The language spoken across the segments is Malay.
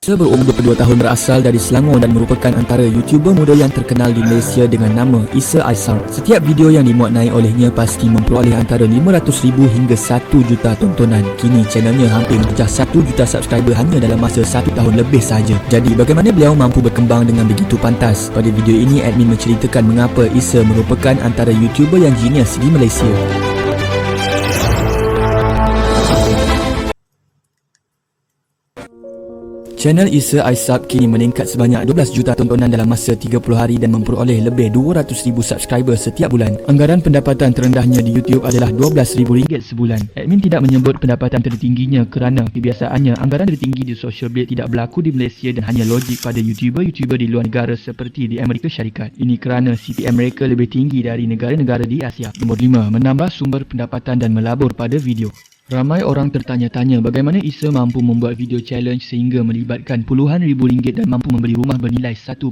Isa berumur 22 tahun, berasal dari Selangor dan merupakan antara YouTuber muda yang terkenal di Malaysia dengan nama Isa Aisar. Setiap video yang dimuat naik olehnya pasti memperoleh antara 500,000 hingga 1 juta tontonan. Kini channelnya hampir memecah 1 juta subscriber hanya dalam masa 1 tahun lebih sahaja. Jadi bagaimana beliau mampu berkembang dengan begitu pantas? Pada video ini admin menceritakan mengapa Isa merupakan antara YouTuber yang genius di Malaysia. Channel Isa Aisar kini meningkat sebanyak 12 juta tontonan dalam masa 30 hari dan memperoleh lebih 200,000 subscriber setiap bulan. Anggaran pendapatan terendahnya di YouTube adalah RM12,000 sebulan. Admin tidak menyebut pendapatan tertingginya kerana kebiasaannya anggaran tertinggi di social media tidak berlaku di Malaysia dan hanya logik pada YouTuber di luar negara seperti di Amerika Syarikat. Ini kerana CPM mereka lebih tinggi dari negara-negara di Asia. Nombor 5. Menambah sumber pendapatan dan melabur pada video. Ramai orang tertanya-tanya bagaimana Isa mampu membuat video challenge sehingga melibatkan puluhan ribu ringgit dan mampu membeli rumah bernilai 1.8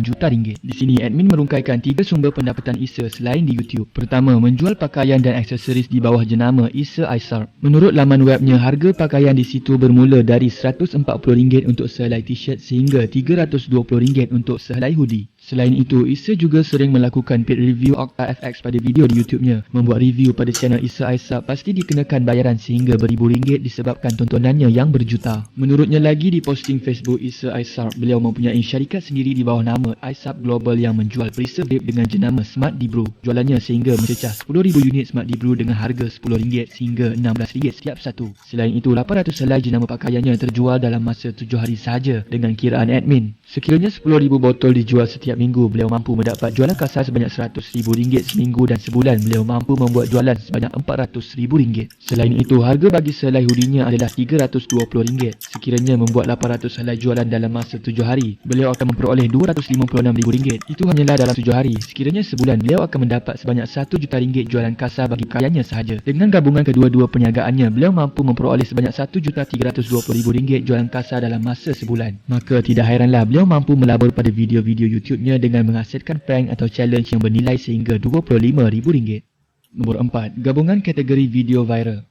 juta ringgit. Di sini admin merungkaikan 3 sumber pendapatan Isa selain di YouTube. Pertama, menjual pakaian dan aksesoris di bawah jenama Isa Aisar. Menurut laman webnya, harga pakaian di situ bermula dari RM140 untuk sehelai t-shirt sehingga RM320 untuk sehelai hoodie. Selain itu, Isa juga sering melakukan paid review Okta FX pada video di YouTube-nya. Membuat review pada channel Isa Aisar pasti dikenakan bayaran sehingga beribu ringgit disebabkan tontonannya yang berjuta. Menurutnya lagi di posting Facebook Isa Aisar, beliau mempunyai syarikat sendiri di bawah nama Aisar Global yang menjual perisai vape dengan jenama Smart D-Bro. Jualannya sehingga mencecah 10,000 unit Smart D-Bro dengan harga RM10 sehingga RM16 setiap satu. Selain itu, 800 helai jenama pakaiannya terjual dalam masa 7 hari sahaja dengan kiraan admin. Sekiranya 10,000 botol dijual setiap minggu, beliau mampu mendapat jualan kasar sebanyak RM100,000 seminggu dan sebulan beliau mampu membuat jualan sebanyak RM400,000. Selain itu, harga bagi sehelai hoodie-nya adalah RM320. Sekiranya membuat 800 helai jualan dalam masa 7 hari, beliau akan memperoleh RM256,000. Itu hanyalah dalam 7 hari. Sekiranya sebulan, beliau akan mendapat sebanyak RM1 juta jualan kasar bagi karyannya sahaja. Dengan gabungan kedua-dua perniagaannya, beliau mampu memperoleh sebanyak RM1,320,000 jualan kasar dalam masa sebulan. Maka tidak hairanlah beliau mampu melabur pada video-video YouTube-nya dengan menghasilkan prank atau challenge yang bernilai sehingga RM25,000. Nombor 4. Gabungan kategori video viral.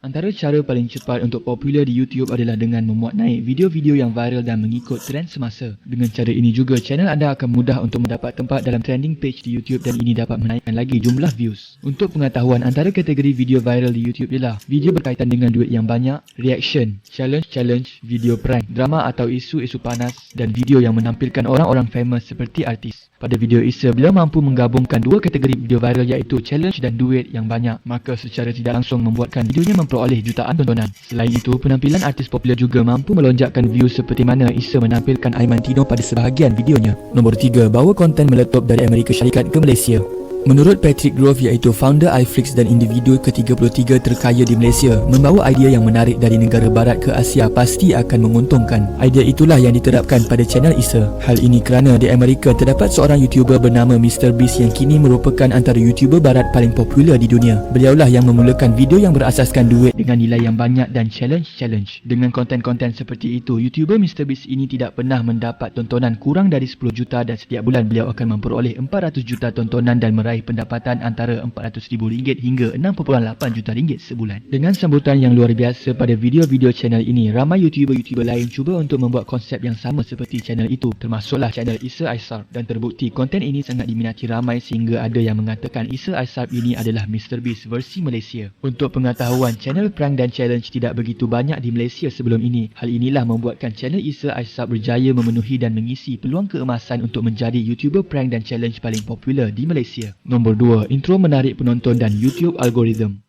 Antara cara paling cepat untuk popular di YouTube adalah dengan memuat naik video-video yang viral dan mengikut trend semasa. Dengan cara ini juga, channel anda akan mudah untuk mendapat tempat dalam trending page di YouTube dan ini dapat menaikkan lagi jumlah views. Untuk pengetahuan, antara kategori video viral di YouTube ialah video berkaitan dengan duit yang banyak, reaction, challenge, video prank, drama atau isu-isu panas dan video yang menampilkan orang-orang famous seperti artis. Pada video Isa, beliau mampu menggabungkan dua kategori video viral iaitu challenge dan duit yang banyak. Maka secara tidak langsung membuatkan videonya memperoleh jutaan tontonan. Selain itu, penampilan artis popular juga mampu melonjakkan views seperti mana Isa menampilkan Aiman Tino pada sebahagian videonya. Nombor 3. Bawa konten meletup dari Amerika Syarikat ke Malaysia. Menurut Patrick Grove iaitu founder iFlix dan individu ke-33 terkaya di Malaysia, membawa idea yang menarik dari negara barat ke Asia pasti akan menguntungkan. Idea itulah yang diterapkan pada channel Isa. Hal ini kerana di Amerika terdapat seorang YouTuber bernama MrBeast yang kini merupakan antara YouTuber barat paling popular di dunia. Beliaulah yang memulakan video yang berasaskan duit dengan nilai yang banyak dan challenge. Dengan konten-konten seperti itu, YouTuber MrBeast ini tidak pernah mendapat tontonan kurang dari 10 juta dan setiap bulan beliau akan memperoleh 400 juta tontonan dan meraih pendapatan antara RM400,000 hingga RM6.8 juta sebulan. Dengan sambutan yang luar biasa pada video-video channel ini, ramai YouTuber lain cuba untuk membuat konsep yang sama seperti channel itu, termasuklah channel Isa Aisar, dan terbukti konten ini sangat diminati ramai sehingga ada yang mengatakan Isa Aisar ini adalah MrBeast versi Malaysia. Untuk pengetahuan, channel prank dan challenge tidak begitu banyak di Malaysia sebelum ini. Hal inilah membuatkan channel Isa Aisar berjaya memenuhi dan mengisi peluang keemasan untuk menjadi YouTuber prank dan challenge paling popular di Malaysia. Nombor 2. Intro menarik penonton dan YouTube algorithm.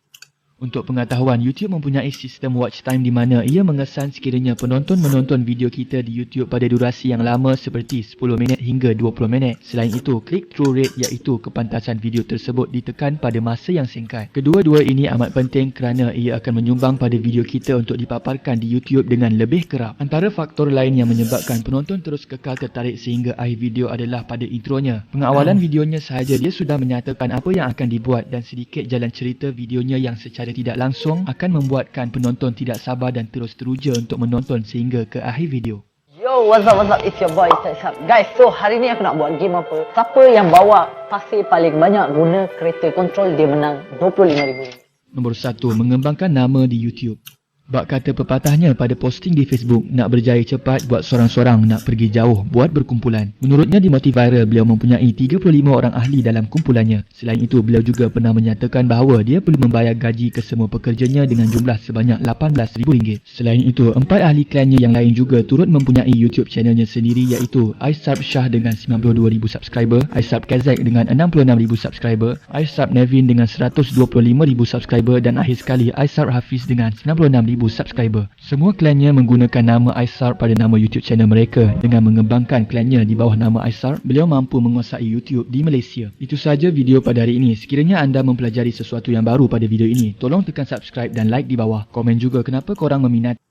Untuk pengetahuan, YouTube mempunyai sistem watch time di mana ia mengesan sekiranya penonton menonton video kita di YouTube pada durasi yang lama seperti 10 minit hingga 20 minit. Selain itu, click-through rate iaitu kepantasan video tersebut ditekan pada masa yang singkat. Kedua-dua ini amat penting kerana ia akan menyumbang pada video kita untuk dipaparkan di YouTube dengan lebih kerap. Antara faktor lain yang menyebabkan penonton terus kekal tertarik sehingga akhir video adalah pada intronya. Pengawalan videonya sahaja dia sudah menyatakan apa yang akan dibuat dan sedikit jalan cerita videonya yang secara tidak langsung akan membuatkan penonton tidak sabar dan terus teruja untuk menonton sehingga ke akhir video. Yo, what's up, it's your boy Isa. Guys, so hari ni aku nak buat game apa? Siapa yang bawa pasir paling banyak guna kereta kontrol, dia menang RM25,000. Nombor 1. Mengembangkan nama di YouTube. Bak kata pepatahnya pada posting di Facebook, nak berjaya cepat buat sorang-sorang, nak pergi jauh buat berkumpulan. Menurutnya di Motiviral, beliau mempunyai 35 orang ahli dalam kumpulannya. Selain itu, beliau juga pernah menyatakan bahawa dia perlu membayar gaji ke semua pekerjanya dengan jumlah sebanyak RM18,000. Selain itu, 4 ahli kliennya yang lain juga turut mempunyai YouTube channelnya sendiri, iaitu Aisab Shah dengan 92,000 subscriber, Aisab Kazak dengan 66,000 subscriber, Aisab Nevin dengan 125,000 subscriber dan akhir sekali Aisab Hafiz dengan 96,000 subscriber. Semua kliennya menggunakan nama Aisar pada nama YouTube channel mereka. Dengan mengembangkan kliennya di bawah nama Aisar, beliau mampu menguasai YouTube di Malaysia. Itu sahaja video pada hari ini. Sekiranya anda mempelajari sesuatu yang baru pada video ini, tolong tekan subscribe dan like di bawah. Komen juga kenapa korang meminati